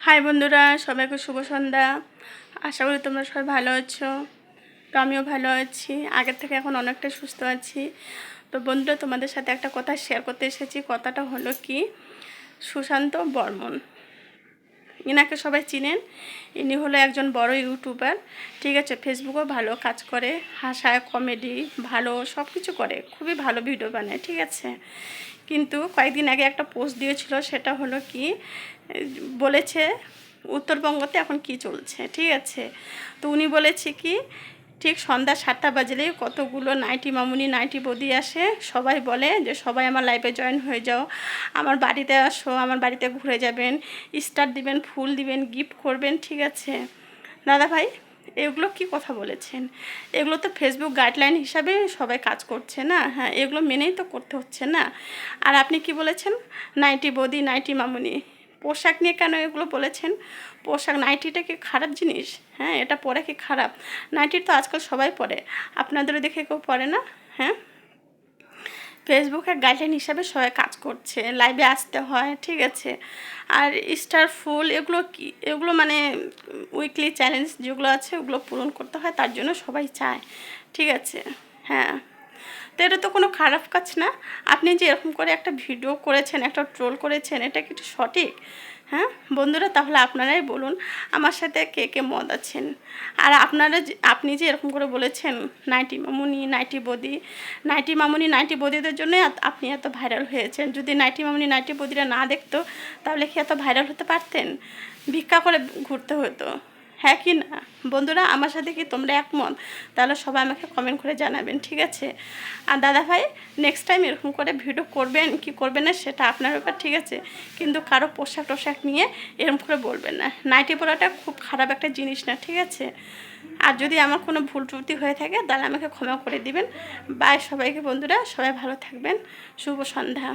High বন্ধুরা, সবাইকে শুভ সন্ধ্যা। আশা করি তোমরা সবাই ভালো আছো। তো আমিও ভালো আছি, আগের থেকে এখন অনেকটা সুস্থ আছি। তো বন্ধুরা, তোমাদের সাথে একটা কথা শেয়ার করতে এসেছি। কথাটা হলো কি, সুশান্ত বর্মন, ইনাকে সবাই চিনেন। ইনি হলো একজন বড় ইউটিউবার, ঠিক আছে। ফেসবুকেও ভালো কাজ করে, হাসায়, কমেডি ভালো সব কিছু করে, খুবই ভালো ভিডিও বানায়, ঠিক আছে। কিন্তু কয়েকদিন আগে একটা পোস্ট দিয়েছিল, সেটা হলো কি, বলেছে উত্তরবঙ্গতে এখন কি চলছে, ঠিক আছে। তো উনি বলেছে কি, ঠিক সন্ধ্যা 7টা বাজলেই কতগুলো নাইটি মামুনি, নাইটি বৌদি আসে, সবাই বলে যে সবাই আমার লাইভে জয়েন হয়ে যাও, আমার বাড়িতে আসো, আমার বাড়িতে ঘুরে যাবেন, স্টার দিবেন, ফুল দিবেন, গিফট করবেন, ঠিক আছে। দাদা ভাই, এগুলো কি কথা বলেছেন? এগুলো তো ফেসবুক গাইডলাইন হিসাবে সবাই কাজ করছে না, হ্যাঁ, এগুলো মেনেই তো করতে হচ্ছে না। আর আপনি কি বলেছেন, নাইটি বৌদি, নাইটি মামুনি, পোশাক নিয়ে কেন এগুলো বলেছেন? পোশাক, নাইটিটা কি খারাপ জিনিস? হ্যাঁ, এটা পরে কি খারাপ? নাইটি তো আজকাল সবাই পরে, আপনাদেরও দেখে কেউ পরে না? হ্যাঁ, ফেসবুকের গাইডলাইন হিসাবে সবাই কাজ করছে, লাইভে আসতে হয়, ঠিক আছে। আর স্টার ফুল এগুলো কি, এগুলো মানে উইকলি চ্যালেঞ্জ যেগুলো আছে ওগুলো পূরণ করতে হয়, তার জন্য সবাই চায়, ঠিক আছে। হ্যাঁ, তো এটা তো কোনো খারাপ কাজ না। আপনি যে এরকম করে একটা ভিডিও করেছেন, একটা ট্রোল করেছেন, এটা কি সঠিক? হ্যাঁ বন্ধুরা, তাহলে আপনারাই বলুন আমার সাথে কে কে মত আছেন। আর আপনি যে এরকম করে বলেছেন নাইটি মামুনি, নাইটি বৌদি, নাইটি মামুনি, নাইটি বৌদিদের জন্যই আপনি এত ভাইরাল হয়েছেন। যদি নাইটি মামুনি, নাইটি বৌদিরা না দেখতো, তাহলে কি এত ভাইরাল হতে পারতেন? ভিক্ষা করে ঘুরতে হতো, হ্যাঁ কি না? বন্ধুরা, আমার সাথে কি তোমরা একমত? তাহলে সবাই আমাকে কমেন্ট করে জানাবেন, ঠিক আছে। আর দাদা ভাই, নেক্সট টাইম এরকম করে ভিডিও করবেন কি করবেন না সেটা আপনার ব্যাপার, ঠিক আছে। কিন্তু কারো পোশাক টোশাক নিয়ে এরকম করে বলবেন না। নাইটি পরাটা খুব খারাপ একটা জিনিস না, ঠিক আছে। আর যদি আমার কোনো ভুল ত্রুটি হয়ে থাকে তাহলে আমাকে ক্ষমা করে দিবেন। বাই সবাইকে বন্ধুরা, সবাই ভালো থাকবেন। শুভ সন্ধ্যা।